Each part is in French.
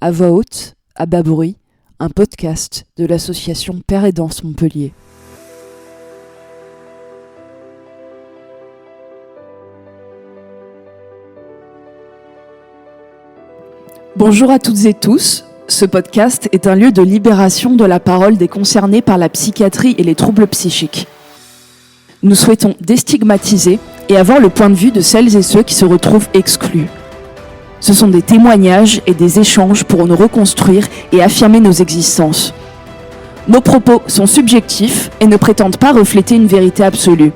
À voix haute, à bas bruit, un podcast de l'association Père et Danse Montpellier. Bonjour à toutes et tous. Ce podcast est un lieu de libération de la parole des concernés par la psychiatrie et les troubles psychiques. Nous souhaitons déstigmatiser et avoir le point de vue de celles et ceux qui se retrouvent exclus. Ce sont des témoignages et des échanges pour nous reconstruire et affirmer nos existences. Nos propos sont subjectifs et ne prétendent pas refléter une vérité absolue.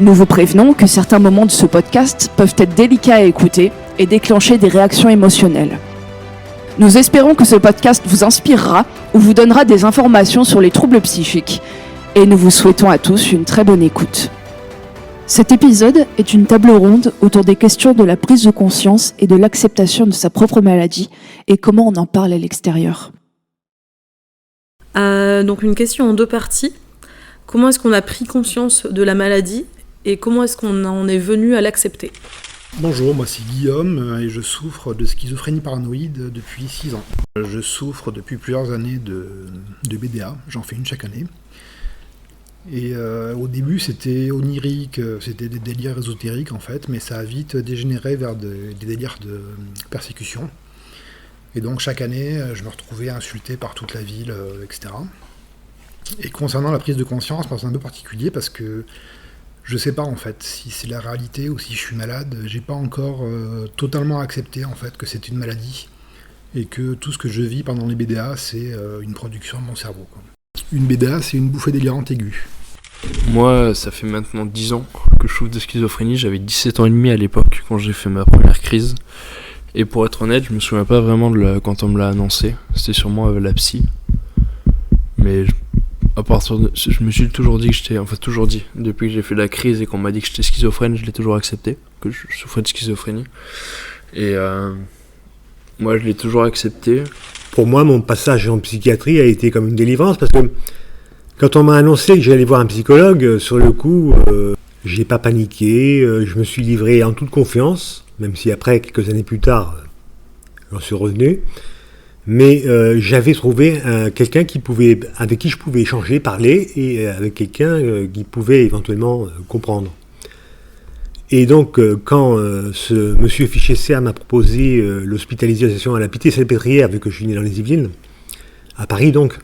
Nous vous prévenons que certains moments de ce podcast peuvent être délicats à écouter et déclencher des réactions émotionnelles. Nous espérons que ce podcast vous inspirera ou vous donnera des informations sur les troubles psychiques et nous vous souhaitons à tous une très bonne écoute. Cet épisode est une table ronde autour des questions de la prise de conscience et de l'acceptation de sa propre maladie et comment on en parle à l'extérieur. Donc une question en deux parties. Comment est-ce qu'on a pris conscience de la maladie et comment est-ce qu'on en est venu à l'accepter ? Bonjour, moi c'est Guillaume et je souffre de schizophrénie paranoïde depuis 6 ans. Je souffre depuis plusieurs années de BDA, j'en fais une chaque année. Et au début c'était onirique, c'était des délires ésotériques en fait, mais ça a vite dégénéré vers des délires de persécution. Et donc chaque année je me retrouvais insulté par toute la ville, etc. Et concernant la prise de conscience, c'est un peu particulier parce que je sais pas en fait si c'est la réalité ou si je suis malade. J'ai pas encore totalement accepté en fait que c'est une maladie et que tout ce que je vis pendant les BDA c'est une production de mon cerveau, quoi. Une BDA c'est une bouffée délirante aiguë. Moi ça fait maintenant 10 ans que je souffre de schizophrénie, j'avais 17 ans et demi à l'époque quand j'ai fait ma première crise. Et pour être honnête, je me souviens pas vraiment quand on me l'a annoncé, c'était sûrement la psy. Mais je me suis toujours dit depuis que j'ai fait la crise et qu'on m'a dit que j'étais schizophrène, je l'ai toujours accepté, que je souffrais de schizophrénie. Et moi, je l'ai toujours accepté. Pour moi, mon passage en psychiatrie a été comme une délivrance, parce que quand on m'a annoncé que j'allais voir un psychologue, sur le coup, j'ai pas paniqué, je me suis livré en toute confiance, même si après, quelques années plus tard, j'en suis revenu. Mais j'avais trouvé quelqu'un avec qui je pouvais échanger, parler, et avec quelqu'un qui pouvait éventuellement comprendre. Et donc, quand ce monsieur Fichesser m'a proposé l'hospitalisation à la Pitié-Salpêtrière, vu que je suis né dans les Yvelines, à Paris donc,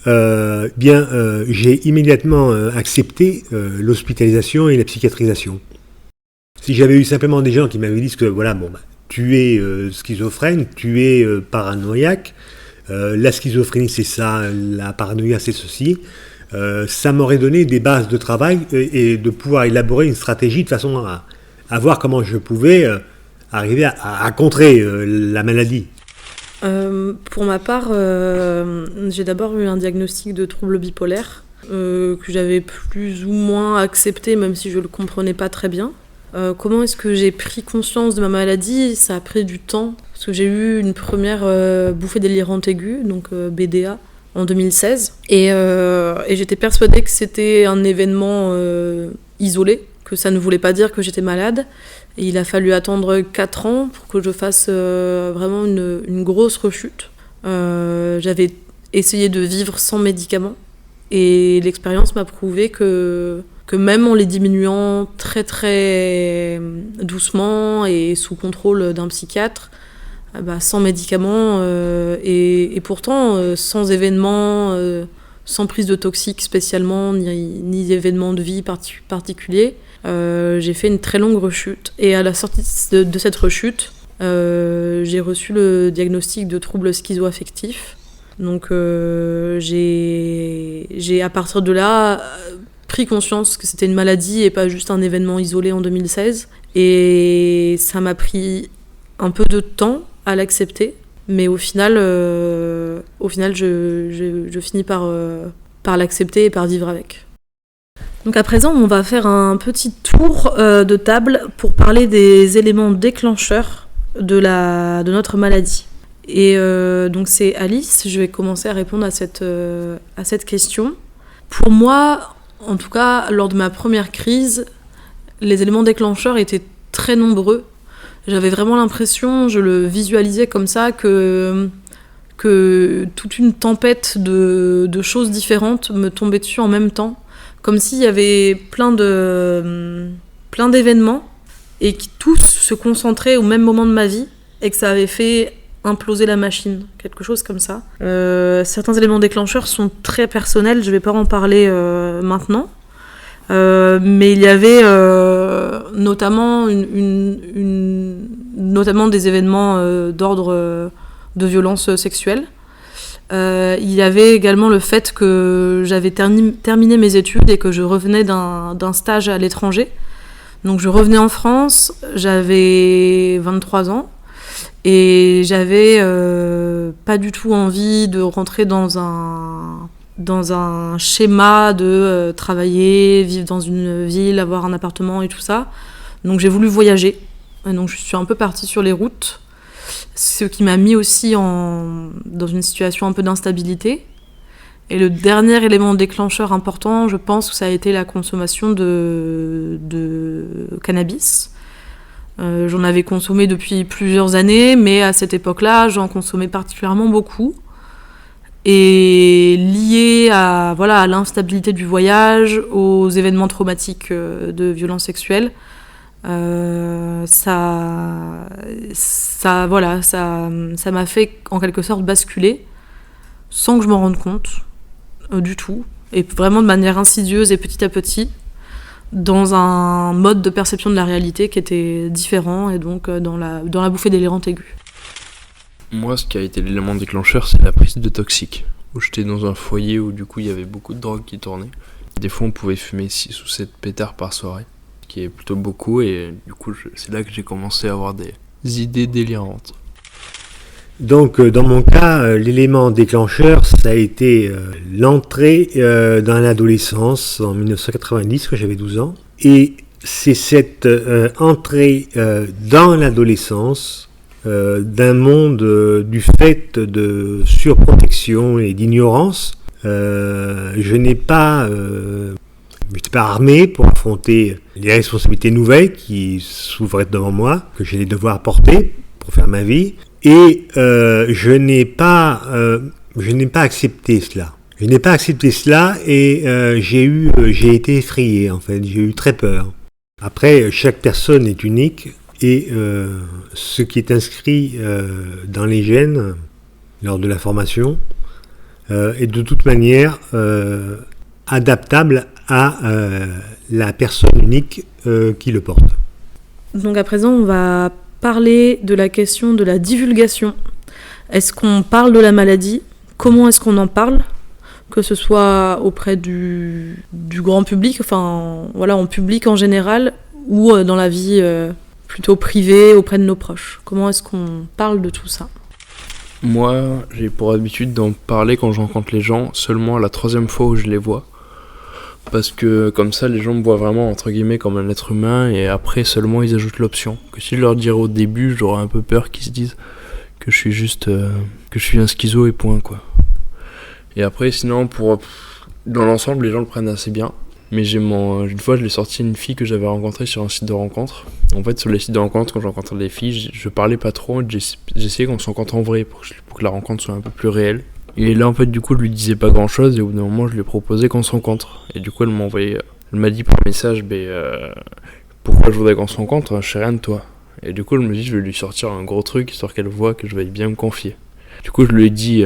j'ai immédiatement accepté l'hospitalisation et la psychiatrisation. Si j'avais eu simplement des gens qui m'avaient dit que tu es schizophrène, tu es paranoïaque, la schizophrénie c'est ça, la paranoïa c'est ceci, ça m'aurait donné des bases de travail et de pouvoir élaborer une stratégie de façon à voir comment je pouvais arriver à contrer la maladie. Pour ma part, j'ai d'abord eu un diagnostic de trouble bipolaire que j'avais plus ou moins accepté, même si je ne le comprenais pas très bien. Comment est-ce que j'ai pris conscience de ma maladie ? Ça a pris du temps, parce que j'ai eu une première bouffée délirante aiguë, donc BDA, en 2016. Et j'étais persuadée que c'était un événement isolé, que ça ne voulait pas dire que j'étais malade. Et il a fallu attendre 4 ans pour que je fasse vraiment une grosse rechute. J'avais essayé de vivre sans médicaments, et l'expérience m'a prouvé que même en les diminuant très très doucement et sous contrôle d'un psychiatre, sans médicaments et pourtant sans événements, sans prise de toxiques spécialement, ni événements de vie particuliers, j'ai fait une très longue rechute. Et à la sortie de cette rechute, j'ai reçu le diagnostic de trouble schizo-affectif. Donc j'ai à partir de là pris conscience que c'était une maladie et pas juste un événement isolé en 2016. Et ça m'a pris un peu de temps à l'accepter, mais au final je finis par l'accepter et par vivre avec. Donc à présent, on va faire un petit tour de table pour parler des éléments déclencheurs de notre maladie. Et donc c'est Alice, je vais commencer à répondre à cette question. Pour moi, en tout cas, lors de ma première crise, les éléments déclencheurs étaient très nombreux. j'avais vraiment l'impression, je le visualisais comme ça, que toute une tempête de choses différentes me tombait dessus en même temps, comme s'il y avait plein d'événements et qui tous se concentraient au même moment de ma vie et que ça avait fait imploser la machine, quelque chose comme ça. Certains éléments déclencheurs sont très personnels, je vais pas en parler maintenant, mais il y avait notamment notamment des événements d'ordre de violence sexuelle. Il y avait également le fait que j'avais terminé mes études et que je revenais d'un stage à l'étranger. Donc je revenais en France, j'avais 23 ans et j'avais pas du tout envie de rentrer dans un schéma de travailler, vivre dans une ville, avoir un appartement et tout ça. Donc j'ai voulu voyager. Et donc je suis un peu partie sur les routes, ce qui m'a mis aussi dans une situation un peu d'instabilité. Et le dernier élément déclencheur important, je pense que ça a été la consommation de cannabis. J'en avais consommé depuis plusieurs années, mais à cette époque-là, j'en consommais particulièrement beaucoup. Et lié à l'instabilité du voyage, aux événements traumatiques de violences sexuelles, ça m'a fait en quelque sorte basculer, sans que je m'en rende compte du tout, et vraiment de manière insidieuse et petit à petit, dans un mode de perception de la réalité qui était différent, et donc dans la bouffée délirante aiguë. Moi, ce qui a été l'élément déclencheur, c'est la prise de toxiques, où j'étais dans un foyer où du coup il y avait beaucoup de drogue qui tournait. Des fois on pouvait fumer 6 ou 7 pétards par soirée, ce qui est plutôt beaucoup, et du coup c'est là que j'ai commencé à avoir des idées délirantes. Donc dans mon cas, l'élément déclencheur, ça a été l'entrée dans l'adolescence en 1990, quand j'avais 12 ans. Et c'est cette entrée dans l'adolescence d'un monde du fait de surprotection et d'ignorance. Je n'étais pas armé pour affronter les responsabilités nouvelles qui s'ouvraient devant moi, que j'allais devoir porter pour faire ma vie. Et je n'ai pas accepté cela. Je n'ai pas accepté cela et j'ai été effrayé en fait. J'ai eu très peur. Après, chaque personne est unique et ce qui est inscrit dans les gènes lors de la formation est de toute manière adaptable à la personne unique qui le porte. Donc à présent, on va parler de la question de la divulgation. Est-ce qu'on parle de la maladie ? Comment est-ce qu'on en parle ? Que ce soit auprès du grand public, en public en général, ou dans la vie plutôt privée, auprès de nos proches. Comment est-ce qu'on parle de tout ça ? Moi, j'ai pour habitude d'en parler quand je rencontre les gens, seulement la 3e fois où je les vois. Parce que comme ça, les gens me voient vraiment, entre guillemets, comme un être humain, et après seulement ils ajoutent l'option. Que si je leur dirais au début, j'aurais un peu peur qu'ils se disent que je suis juste, que je suis un schizo et point, quoi. Et après, sinon, dans l'ensemble, les gens le prennent assez bien. Mais une fois, je l'ai sorti une fille que j'avais rencontrée sur un site de rencontre. En fait, sur les sites de rencontre, quand je rencontre des filles, je parlais pas trop, j'essayais qu'on se rencontre en vrai pour que la rencontre soit un peu plus réelle. Et là, en fait, du coup, je lui disais pas grand chose, et au bout d'un moment, je lui ai proposé qu'on se rencontre. Et du coup, elle m'a dit par message, pourquoi je voudrais qu'on se rencontre, je sais rien de toi. Et du coup, je me dis, je vais lui sortir un gros truc, histoire qu'elle voit que je vais bien me confier. Du coup, je lui ai dit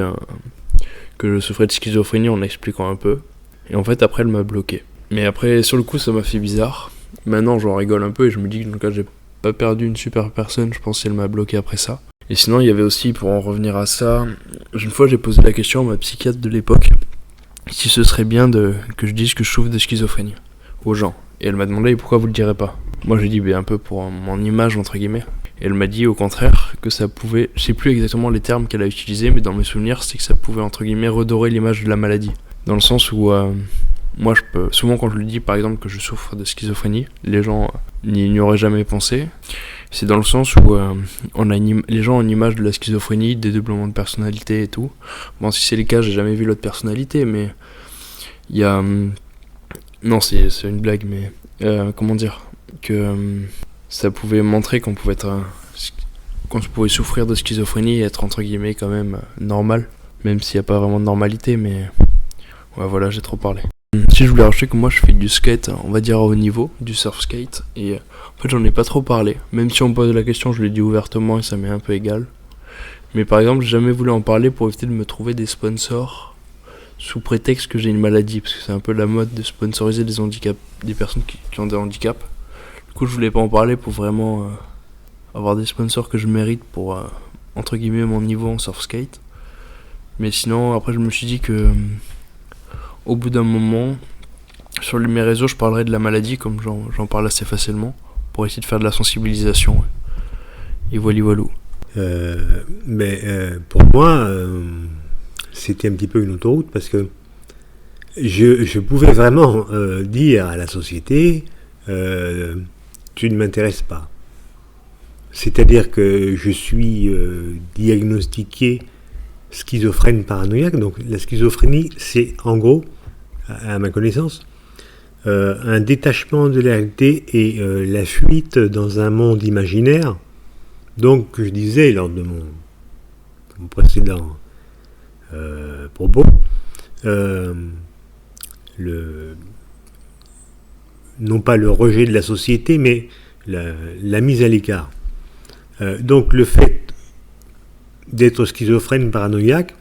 que je souffrais de schizophrénie en expliquant un peu. Et en fait, après, elle m'a bloqué. Mais après, sur le coup, ça m'a fait bizarre. Maintenant, j'en rigole un peu, et je me dis que dans le cas, j'ai pas perdu une super personne, je pense qu'elle m'a bloqué après ça. Et sinon, il y avait aussi, pour en revenir à ça, une fois j'ai posé la question à ma psychiatre de l'époque, si ce serait bien que je dise que je souffre de schizophrénie aux gens. Et elle m'a demandé pourquoi vous le direz pas. Moi j'ai dit un peu pour mon image entre guillemets. Et elle m'a dit au contraire que ça pouvait, je sais plus exactement les termes qu'elle a utilisés, mais dans mes souvenirs c'est que ça pouvait entre guillemets redorer l'image de la maladie. Dans le sens où moi souvent quand je lui dis par exemple que je souffre de schizophrénie, les gens n'y auraient jamais pensé. C'est dans le sens où les gens ont une image de la schizophrénie, des dédoublements de personnalité et tout. Bon, si c'est le cas, j'ai jamais vu l'autre personnalité, mais il y a... non, c'est une blague, mais comment dire que ça pouvait montrer qu'on pouvait être qu'on pouvait souffrir de schizophrénie et être entre guillemets quand même normal, même s'il n'y a pas vraiment de normalité, mais ouais, voilà, j'ai trop parlé. Si je voulais rajouter que moi je fais du skate, on va dire à haut niveau, du surf skate, et en fait j'en ai pas trop parlé, même si on me pose la question je l'ai dit ouvertement et ça m'est un peu égal. Mais par exemple j'ai jamais voulu en parler pour éviter de me trouver des sponsors sous prétexte que j'ai une maladie, parce que c'est un peu la mode de sponsoriser des personnes qui ont des handicaps. Du coup je voulais pas en parler pour vraiment avoir des sponsors que je mérite pour entre guillemets mon niveau en surf skate. Mais sinon après je me suis dit que au bout d'un moment, sur mes réseaux, je parlerai de la maladie, comme j'en parle assez facilement, pour essayer de faire de la sensibilisation. Ouais. Et voilà. Pour moi, c'était un petit peu une autoroute, parce que je pouvais vraiment dire à la société, tu ne m'intéresses pas. C'est-à-dire que je suis diagnostiqué schizophrène paranoïaque. Donc la schizophrénie, c'est en gros, à ma connaissance, un détachement de la réalité et la fuite dans un monde imaginaire. Donc je disais lors de mon précédent propos, non pas le rejet de la société, mais la mise à l'écart. Donc le fait d'être schizophrène paranoïaque,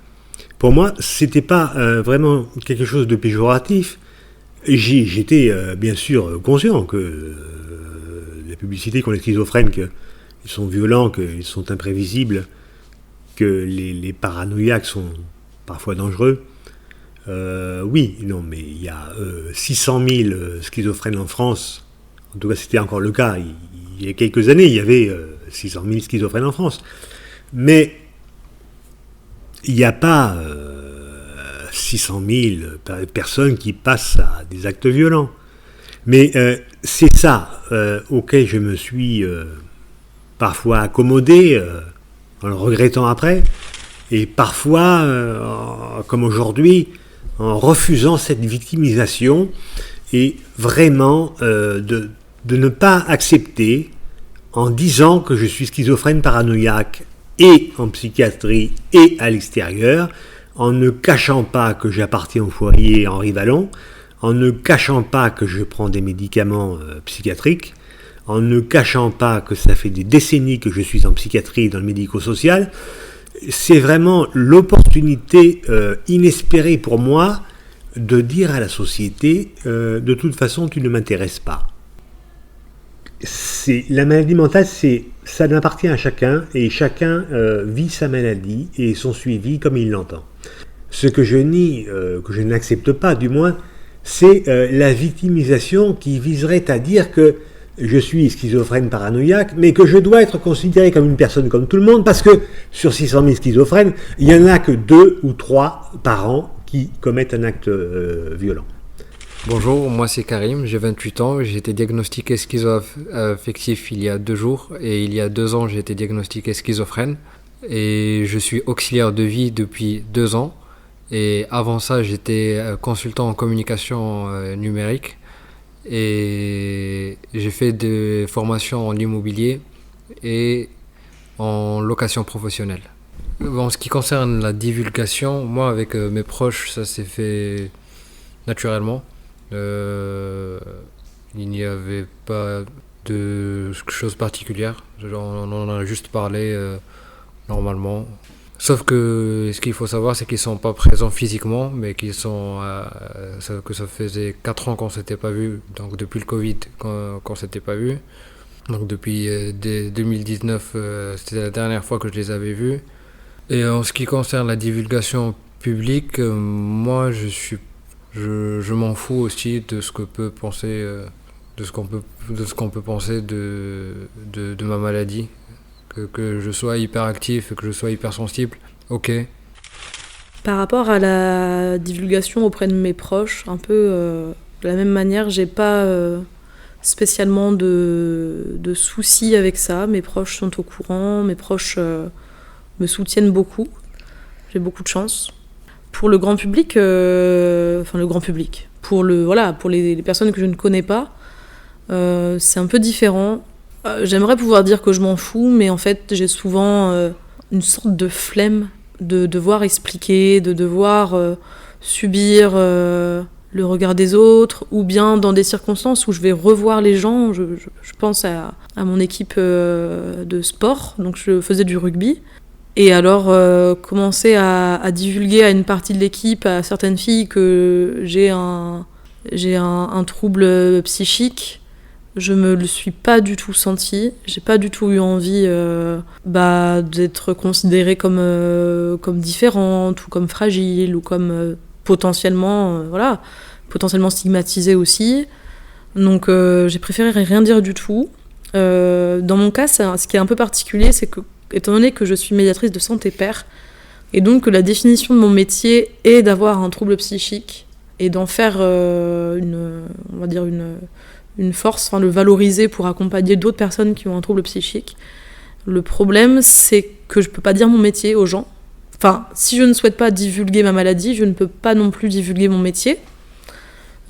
pour moi, c'était pas vraiment quelque chose de péjoratif. J'étais bien sûr conscient que la publicité qu'on est schizophrène, qu'ils sont violents, qu'ils sont imprévisibles, que les paranoïaques sont parfois dangereux. Oui, non, mais il y a 600 000 schizophrènes en France. En tout cas, c'était encore le cas. Il y a quelques années, il y avait 600 000 schizophrènes en France. Mais il n'y a pas 600 000 personnes qui passent à des actes violents. Mais c'est ça auquel je me suis parfois accommodé, en le regrettant après, et parfois, comme aujourd'hui, en refusant cette victimisation, et vraiment de ne pas accepter, en disant que je suis schizophrène paranoïaque, et en psychiatrie et à l'extérieur, en ne cachant pas que j'appartiens au foyer Henri Vallon, en ne cachant pas que je prends des médicaments psychiatriques, en ne cachant pas que ça fait des décennies que je suis en psychiatrie dans le médico-social. C'est vraiment l'opportunité inespérée pour moi de dire à la société de toute façon tu ne m'intéresses pas. La maladie mentale, ça n'appartient à chacun, et chacun vit sa maladie et son suivi comme il l'entend. Ce que je nie, que je n'accepte pas du moins, c'est la victimisation qui viserait à dire que je suis schizophrène paranoïaque, mais que je dois être considéré comme une personne comme tout le monde, parce que sur 600 000 schizophrènes, il n'y en a que 2 ou 3 par an qui commettent un acte violent. Bonjour, moi c'est Karim, j'ai 28 ans, j'ai été diagnostiqué schizo-affectif il y a 2 jours, et il y a 2 ans j'ai été diagnostiqué schizophrène, et je suis auxiliaire de vie depuis 2 ans, et avant ça j'étais consultant en communication numérique, et j'ai fait des formations en immobilier et en location professionnelle. En ce qui concerne la divulgation, moi avec mes proches ça s'est fait naturellement. Il n'y avait pas de choses particulières, on en a juste parlé normalement. Sauf que ce qu'il faut savoir, c'est qu'ils ne sont pas présents physiquement, mais qu'ils sont que ça faisait 4 ans qu'on ne s'était pas vu, donc depuis le Covid qu'on ne s'était pas vu. Donc depuis 2019, c'était la dernière fois que je les avais vus. Et en ce qui concerne la divulgation publique, moi je m'en fous aussi de ce que peut penser, de ce qu'on peut penser de ma maladie, que je sois hyperactif, que je sois hypersensible, ok. Par rapport à la divulgation auprès de mes proches, un peu de la même manière, j'ai pas spécialement de soucis avec ça. Mes proches sont au courant, mes proches me soutiennent beaucoup. J'ai beaucoup de chance. Pour le grand public, pour les personnes que je ne connais pas, c'est un peu différent. J'aimerais pouvoir dire que je m'en fous, mais en fait, j'ai souvent une sorte de flemme de devoir expliquer, de devoir subir le regard des autres, ou bien dans des circonstances où je vais revoir les gens. Je pense à mon équipe de sport, donc je faisais du rugby. Et alors, commencer à divulguer à une partie de l'équipe, à certaines filles, que j'ai un trouble psychique, je me le suis pas du tout senti. J'ai pas du tout eu envie d'être considérée comme différente, ou comme fragile, ou comme potentiellement stigmatisée aussi. Donc j'ai préféré rien dire du tout. Dans mon cas, ce qui est un peu particulier, c'est que, étant donné que je suis médiatrice de santé père, et donc que la définition de mon métier est d'avoir un trouble psychique et d'en faire une force, le valoriser pour accompagner d'autres personnes qui ont un trouble psychique. Le problème, c'est que je peux pas dire mon métier aux gens. Enfin, si je ne souhaite pas divulguer ma maladie, je ne peux pas non plus divulguer mon métier.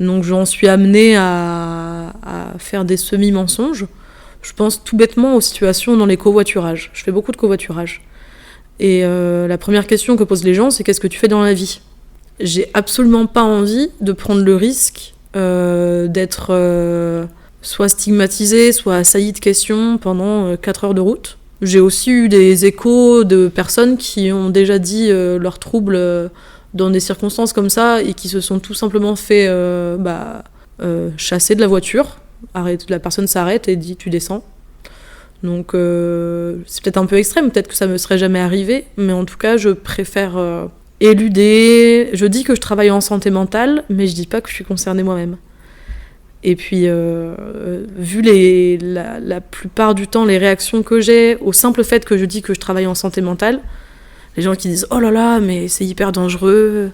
Donc j'en suis amenée à faire des semi-mensonges. Je pense tout bêtement aux situations dans les covoiturages. Je fais beaucoup de covoiturage. Et la première question que posent les gens, c'est: qu'est-ce que tu fais dans la vie ? J'ai absolument pas envie de prendre le risque d'être soit stigmatisée, soit assaillie de questions pendant 4 heures de route. J'ai aussi eu des échos de personnes qui ont déjà dit leurs troubles dans des circonstances comme ça, et qui se sont tout simplement fait chasser de la voiture. La personne s'arrête et dit: tu descends. Donc c'est peut-être un peu extrême, peut-être que ça me serait jamais arrivé, mais en tout cas je préfère éluder. Je dis que je travaille en santé mentale, mais je dis pas que je suis concernée moi-même. Et puis vu la plupart du temps les réactions que j'ai au simple fait que je dis que je travaille en santé mentale, les gens qui disent: oh là là, mais c'est hyper dangereux,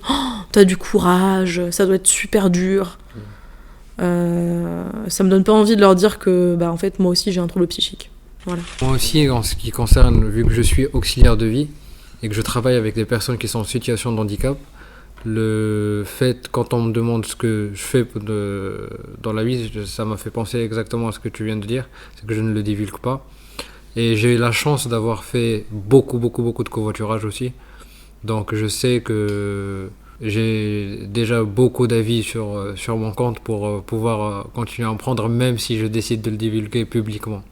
t'as du courage, ça doit être super dur. Ça me donne pas envie de leur dire que en fait moi aussi j'ai un trouble psychique. Voilà. Moi aussi, en ce qui concerne, vu que je suis auxiliaire de vie et que je travaille avec des personnes qui sont en situation de handicap, le fait, quand on me demande ce que je fais dans la vie, ça m'a fait penser exactement à ce que tu viens de dire, c'est que je ne le divulgue pas. Et j'ai eu la chance d'avoir fait beaucoup de covoiturage aussi. Donc je sais que j'ai déjà beaucoup d'avis sur mon compte pour pouvoir continuer à en prendre, même si je décide de le divulguer publiquement.